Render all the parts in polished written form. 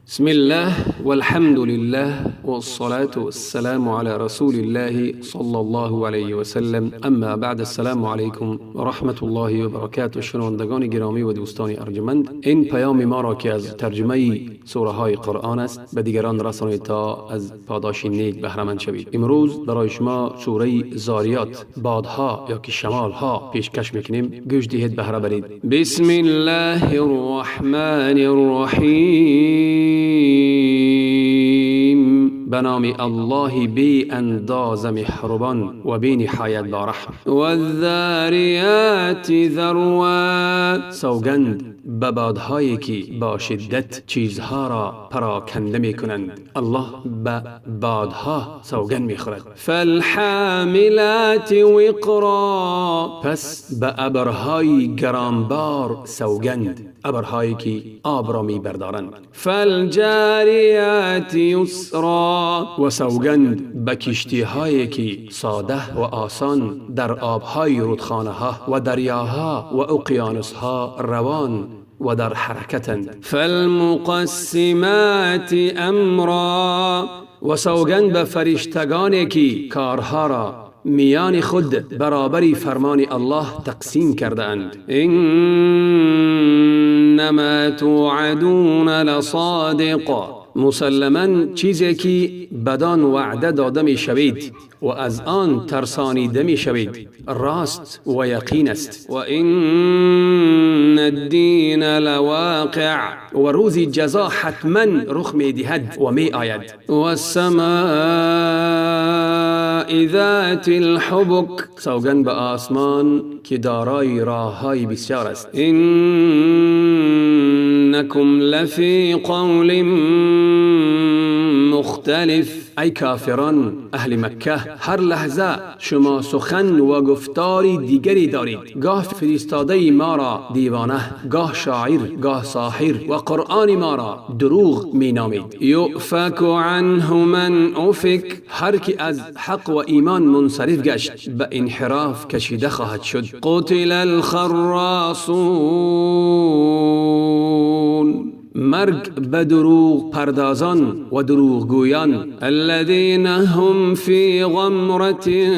بسم الله والحمد لله والصلاة والسلام على رسول الله صلى الله علیه و سلم. اما بعد، السلام علیکم و رحمت الله و برکاته. شنوندگان گرامی و دوستان ارجمند، این پیام ما را که از ترجمه سوره های قرآن است به دیگران رسانید تا از پاداش نیک بهره مند شوید. امروز برای شما سوره زاریات، بادها یا که شمال ها پیشکش میکنیم. گوش دهید، بهره برید. بسم الله الرحمن الرحیم. به نام الله بی انداز مهربان و بی نهایت با رحم. والذاریات ذروا، سوگند به بادهایی که با شدت چیزها را پراکنده می کنند. الله به بادها سوگند می خورد. فالحاملات وقرا، پس به ابرهای گرانبار سوگند، ابرهایی که آب را می بردارند. فالجاریات یسرا، و سوگند به کشتی هایی که ساده و آسان در آبهای رودخانه ها و دریاها و اقیانوس ها روان و در حرکتند. فالمقسمات امرا، و سوگند به فرشتگانی که کارها را میان خود برابری فرمان الله تقسیم کرده اند. انما توعدون لصادق، مسلما چیزی که بدان وعده داده می شوید و از آن ترسانیده می شوید راست و یقین است. و این الدین لواقع، و روز جزا حتما رخ می دهد و می آید. و السماء ذات الحبک، سوگند به آسمان که دارای راههای بسیار است. انکم لفی قول مختلف، ای کافران اهل مکه، هر لحظه شما سخن و گفتاری دیگری دارید. گاه فرستاده ما را دیوانه، گاه شاعر، گاه ساحر، و قرآن ما را دروغ می نامید. یؤفک عنه من افک، هر کی از حق و ایمان منصرف گشت به انحراف کشیده خواهد شد. قتل الخراصون، مرگ به دروغ پردازان و دروغگویان. الذین هم فی غمرة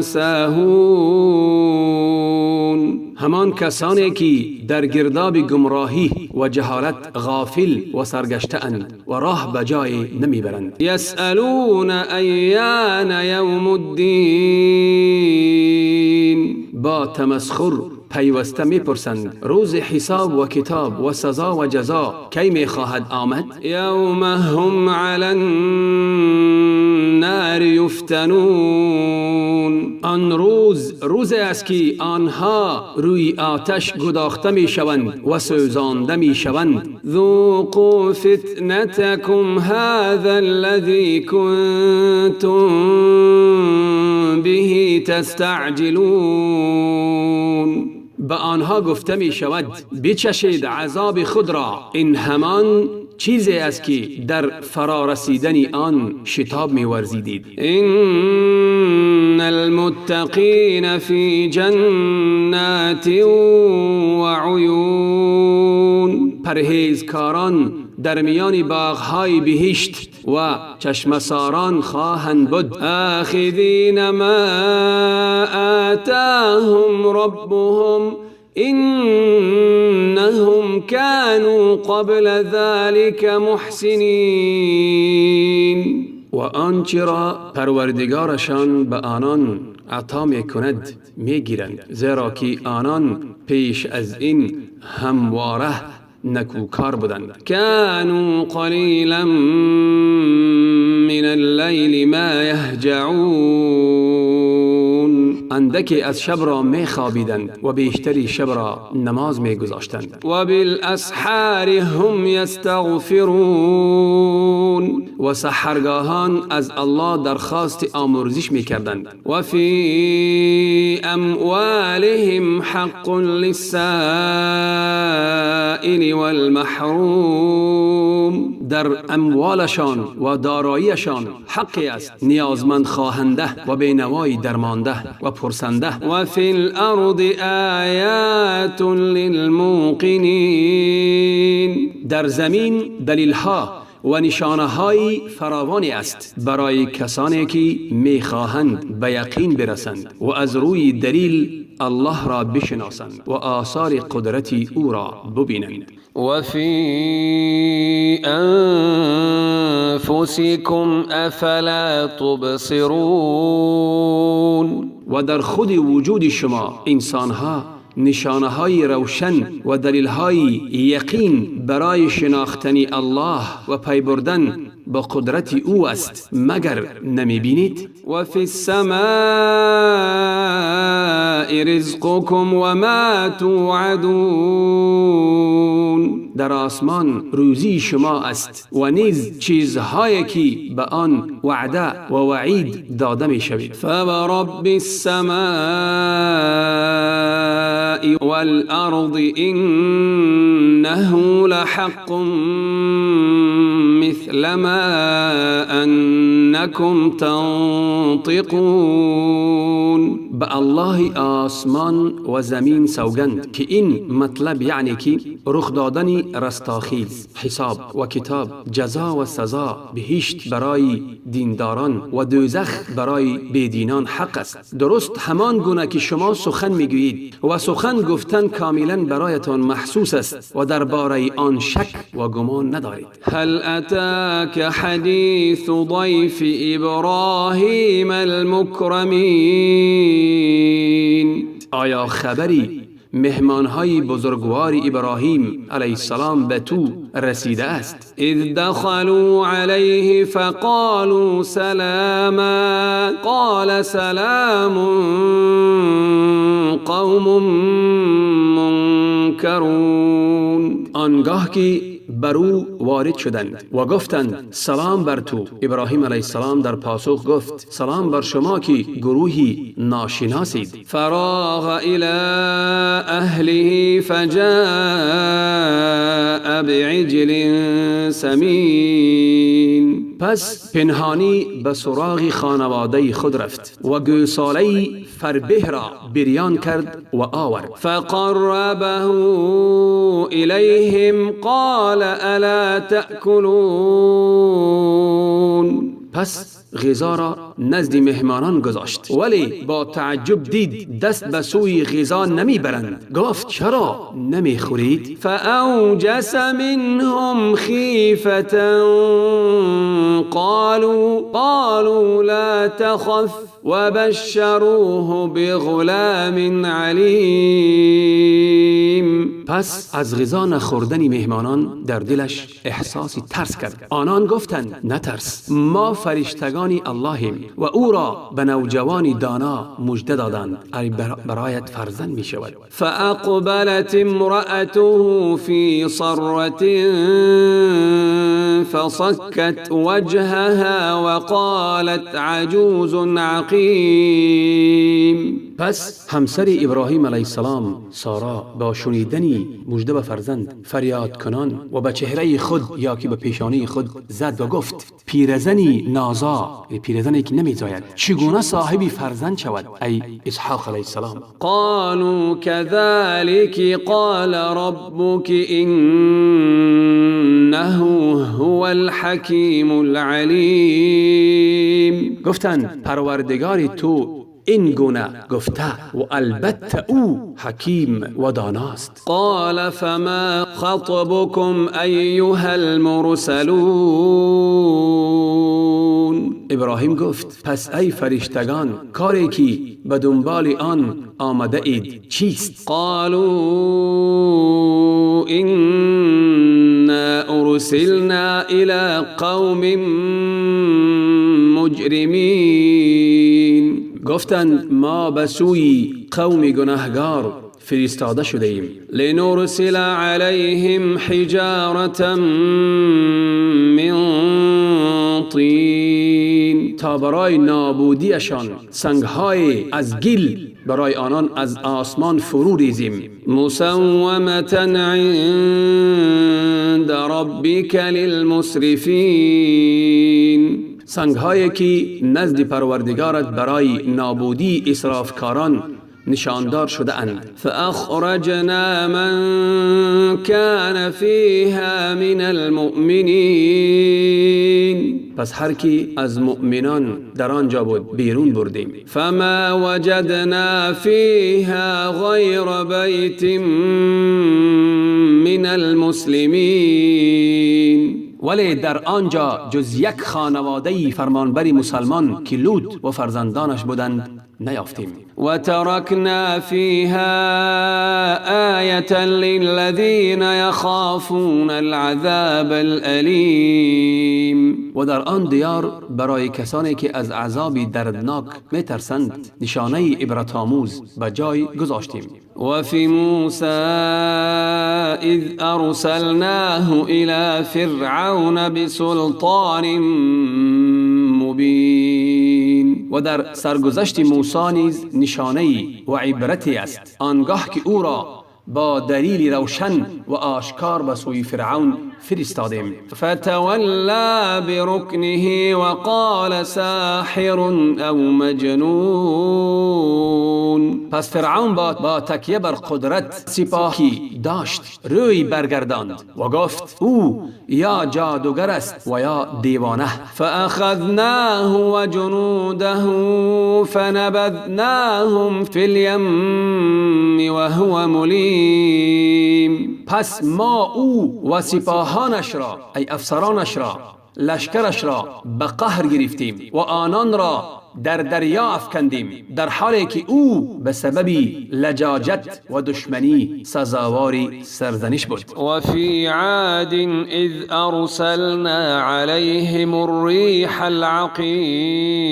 ساهون، همان کسانی که در گرداب گمراهی و جهالت غافل و سرگشته اند و راه به جای نمی برند. یسألون ایان یوم الدین، با تمسخر پیوسته می پرسند روز حساب و کتاب و سزا و جزا کی می خواهد آمد. یوم هم علی النار یفتنون، آن روزی است که آنها روی آتش گداخته می شوند و سوزانده می شوند. ذوقوا فتنتکم هذا الذی کنتم به تستعجلون، به آنها گفته می شود بچشید عذاب خود را، این همان چیزی است که در فرارسیدن آن شتاب می ورزیدید. ان المتقین فی جنات و عیون، پرهیزکاران در میان باغهای بهشت و چشمساران خواهند بود. آخذین ما آتاهم ربهم انهم كانوا قبل ذلك محسنین، و آنچه را پروردگارشان به آنان عطا می کند می گیرند، زیرا که آنان پیش از این همواره نکوکار بودند. كانوا قلیلا من اللیل ما یهجعون، اندکی از شب را می خوابیدند و بیشتری شب را نماز می گذاشتند. و بالاسحار هم یستغفرون، و سحرگاهان از الله درخواست آمرزش می کردند. و فی اموالهم حق للسائل السائل والمحروم، در اموالشان و داراییشان حقی است، نیازمند خواهنده و بینوایی درمانده و پرسنده. و فی الارض آیات للموقنین، در زمین دلیلها و نشانه‌های فراوانی است برای کسانی که می‌خواهند به یقین برسند و از روی دلیل الله را بشناسند و آثار قدرت او را ببینند. و فی انفسکم افلا تبصرون، و در خود وجود شما انسانها نشانه‌های روشن و دلیل‌های یقین برای شناختن الله و پی بردن با قدرت او است، مگر نمی‌بینید؟ و فی السماء رزقکم و ما توعدون، در آسمان روزی شما است و نیز چیزهایی که به آن وعده و وعید داده می شوید. فورب السماء والارض انه لحق مثل ما انکم تنطقون، به الله آسمان و زمین سوگند که این مطلب یعنی که رخ دادن رستاخیز، حساب و کتاب، جزا و سزا، بهشت برای دینداران و دوزخ برای بیدینان حق است. درست همان گونه که شما سخن میگویید و سخن گفتن کاملا برایتان محسوس است و درباره آن شک و گمان ندارید. هل اتاک حدیث ضیف ابراهیم المکرمین، آیا خبری مهمانهای بزرگوار ابراهیم علیه السلام به تو رسیده است؟ اذ دخلوا علیه فقالوا سلاما قال سلام قوم منکرون، آنگاه که بر او وارد شدند و گفتند سلام بر تو. ابراهیم علیه السلام در پاسخ گفت سلام بر شما که گروهی ناشناسید. فراغ الی اهله فجاء بعجل سمین، پس پنهانی به سراغ خانواده خود رفت و گوساله فربه را بریان کرد و آورد. فقربه الیهم قال الا تأکلون، پس غذا را نزد مهمانان گذاشت ولی با تعجب دید دست به سوی غذا نمی برند. گفت چرا نمی خورید؟ فاوجس منهم خیفة قالوا لا تخف وبشروه بغلام علیم، پس از غذا نخوردن مهمانان در دلش احساسی ترس کرد. آنان گفتند نترس، ما فرشتگان اللهیم و او را به نوجوانی دانا مژده دادند برایت فرزند می شود. فاقبلت امرأته فی صرة فصكت وجهها وقالت عجوز عقیم، پس همسر ابراهیم علیه السلام سارا با شنیدنی مژده به فرزند فریاد کنان و به چهره خود یا که به پیشانی خود زد و گفت پیرزنی نازا، پیرزنی که نمیزاید، چگونه صاحبی فرزند شود ای اسحاق علیه السلام؟ قالوا كذلك قال ربك انه هو الحکیم العلیم، گفتند پروردگار تو این گونه گفته و البته او حکیم و داناست. قال فما خطبكم ایها المرسلون، ابراهیم گفت پس ای فرشتگان کاری که به دنبال آن آمده اید چیست؟ قالوا انا ارسلنا الى قوم مجرمین، گفتند ما به سوی قوم گناهگار فرستاده شده ایم. لنرسل علیهم حجارة من طین، تا برای نابودیشان سنگهای از گل برای آنان از آسمان فرو ریزیم. مسومة عند ربک للمسرفین، سنگ‌هایی که نزد پروردگارت برای نابودی اسرافکاران نشاندار شده اند. فاخرجنا من كان فيها من المؤمنین، پس هر کی از مؤمنان در آنجا بود بیرون بردیم. فما وجدنا فيها غیر بیت من المسلمین، ولی در آنجا جز یک خانواده فرمانبری مسلمان که لوط و فرزندانش بودند نیافتیم. و ترکنا فیها آیة للذین یخافون العذاب الالیم، و در آن دیار برای کسانی که از عذابی دردناک میترسند نشانه عبرت‌آموز به جای گذاشتیم. و فی موسی اذ ارسلناه الی فرعون بسلطان مبین، و در سرگذشت موسی نیز نشانه‌ای و عبرتی است آنگاه که او را با دلیل روشن و آشکار به سوی فرعون فرستادیم. فتولا برکنه و قال ساحر او مجنون، پس فرعون با تکیه بر قدرت سپاهی داشت روی برگرداند و گفت او یا جادوگر است و یا دیوانه. فاخذناه و جنوده فنبذناهم فی الیم و هو ملیم، پس ما او و سپاهانش را، ای افسرانش را، لشکرش را به قهر گرفتیم و آنان را در دریا افکندیم، در حالی که او به سبب لجاجت و دشمنی سزاواری سرزنش بود. و فی عاد اذ ارسلنا علیهم الریح العقیم،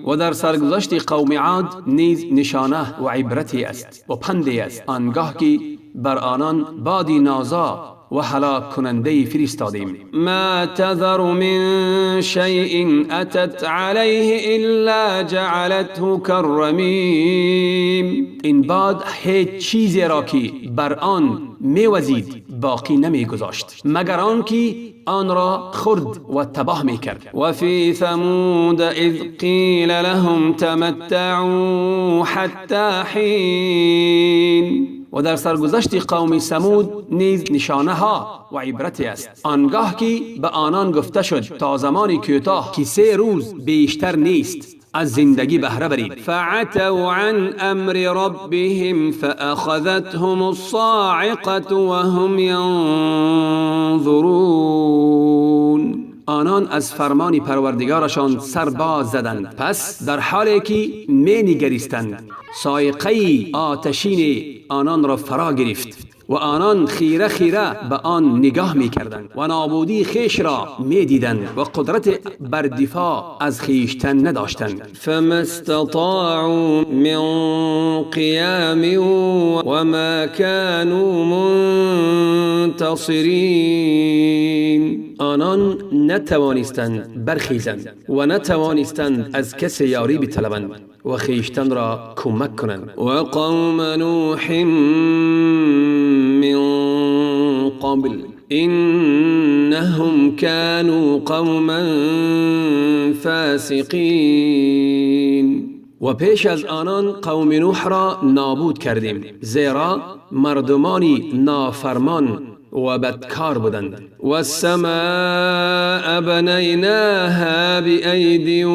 و در سرگذشت قوم عاد نیز نشانه و عبرتی است و پندی است آنگاه که بر آنان بادی نازا و هلاک کننده فرستادیم. ما تذر من شیء اتت علیه الا جعلته كالرمیم، این باد هیچ چیزی را که بر آن میوزید باقی نمیگذاشت مگر آن که آن را خرد و تباه میکرد. و فی ثمود اذ قیل لهم تمتعوا حتی حین، و در سرگذشت قوم ثمود نیز نشانه ها و عبرتی است آنگاه که به آنان گفته شد تا زمانی کوتاه که 3 روز بیشتر نیست از زندگی بهره برید. فعتوا عن امر ربهم فاخذتهم الصاعقه وهم ينظرون، آنان از فرمان پروردگارشان سرباز زدند، پس در حالی که می نگریستند صاعقه آتشین آنان را فرا گرفت و آنان خیره خیره به آن نگاه می کردند و نابودی خیش را می دیدند و قدرت بر دفاع از خیشتن نداشتند. فما استطاعوا من قیام و ما كانوا منتصرین، آنان نتوانستند برخیزند و نتوانستند از کسی یاری بطلبند و خیشتن را کمک کنند. و قوم نوح من قبل انهم كانوا قوما فاسقین، و پیش از آنان قوم نوح را نابود کردیم زیرا مردمانی نافرمان و بدکار بودند. و السماء بنیناها بأید و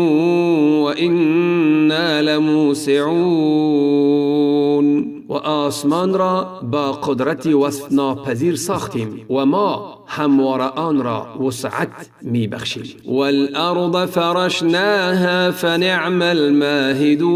انا لموسعون، و آسمان را با قدرت وصف ناپذیر ساختیم و ما همواره آن را وسعت می بخشیم. والارض فرشناها فنعم الماهدون،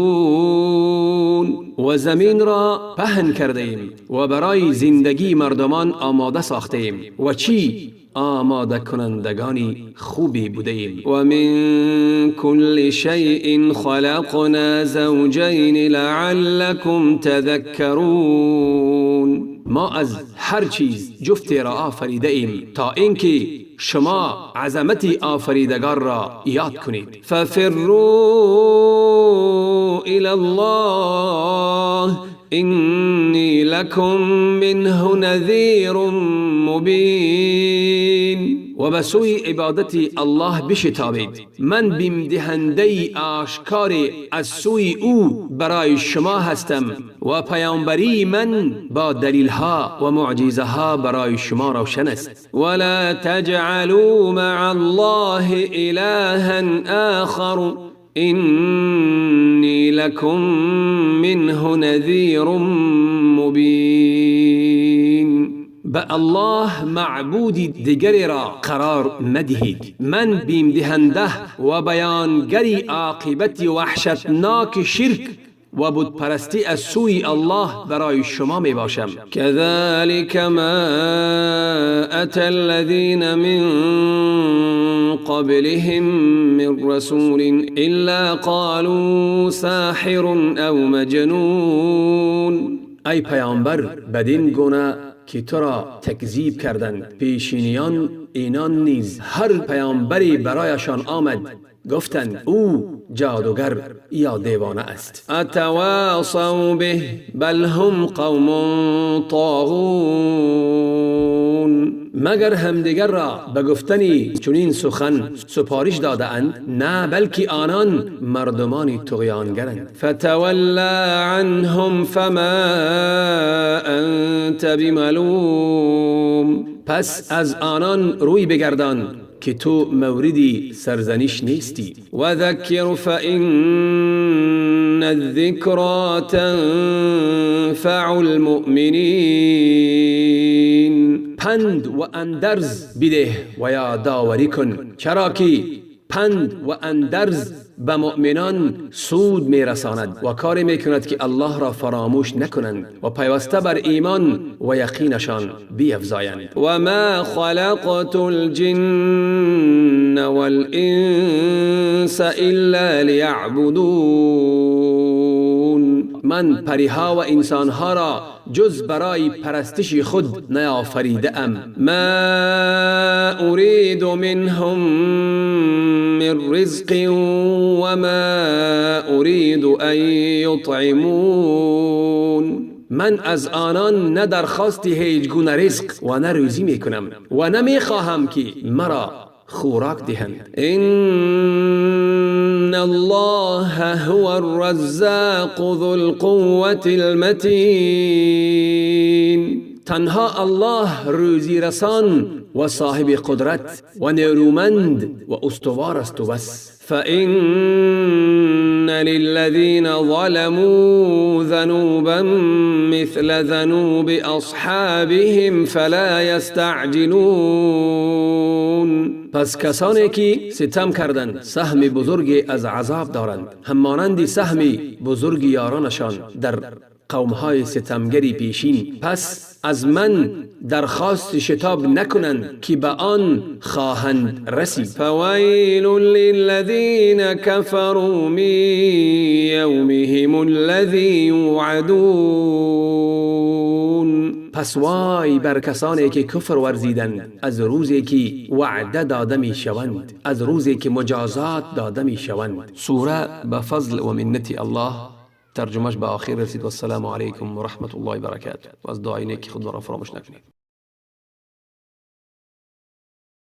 و زمین را پهن کردیم و برای زندگی مردمان آماده ساختیم و چی آماده کنندگانی خوبی بودیم. و من کل شیء خلقنا زوجین لعلکم تذکرون، ما از هر چیز جفتی را آفریده ایم تا اینکه شما عظمت آفریدگار را یاد کنید. ففروا الی الله اینی لکم منه نذیر مبین. و به سوی عبادت الله بشتابید، من بیم دهنده آشکار از سوی او برای شما هستم و پیامبری من با دلیلها و معجزها برای شما روشن است. ولا تجعلوا مع الله الها آخر اینی لکم منه نذیر مبین. به الله معبود دیگری را قرار مدهید. من بیم دهنده و بیانگری عاقبت وحشتناک شرک و بت پرستی از سوی الله برای شما می باشم. كذلك ما اتى الذين من قبلهم من رسول الا قالوا ساحر او مجنون. ای پیامبر، بدین گونه که تو را تکذیب کردند پیشینیان اینان نیز هر پیامبری برایشان آمد گفتند او جادوگر یا دیوانه است. اتواصوا به بل هم قوم طاغون. مگر همدیگر را به گفتنی چنین سخن سپارش داده اند؟ نه، بلکه آنان مردمان طغیانگرند. فتول عنهم فما انت بملوم. پس از آنان روی بگردان که تو موردی سرزنش نیستی. و ذکر فإن الذکرى تنفع المؤمنین. پند و اندرز بده و یادآوری کن، چرا که پند و اندرز به مؤمنان سود می رساند و کاری می کند که الله را فراموش نکنند و پیوسته بر ایمان و یقینشان بیفزایند. و ما خلقت الجن والانس الا لیعبدون. من پریها و انسانها را جز برای پرستش خود نیافریده ام. ما اريد منهم من رزق و ما اريد ان یطعمون. من از آنان نه درخواست هیچ گونه رزق و نه روزی می کنم و نه می خواهم که مرا خوراک دهند. ان الله هو الرزاق ذو القوة المتین. تنها الله روزی رسان و صاحب قدرت و نیرومند و استوار است و بس. فإن للذين ظلموا ذنوبا مثل ذنوب أصحابهم فلا يستعجلون. پس کسانی که ستم کردند سهم بزرگی از عذاب دارند، همانند سهم بزرگ یارانشان در قومهای ستمگری پیشین. پس از من درخواست شتاب نکنند که به آن خواهند رسید. فویل للذین کفروا من یومهم الذی یوعدون. پس وای بر کسانی که کفر ورزیدند از روزی که وعده داده می شوند، از روزی که مجازات داده می شوند. سوره به فضل و منت الله ترجمهش به آخر رسید. و السلام علیکم و رحمت الله و برکاته. و از دعای نیکی خود را فراموش نکنید.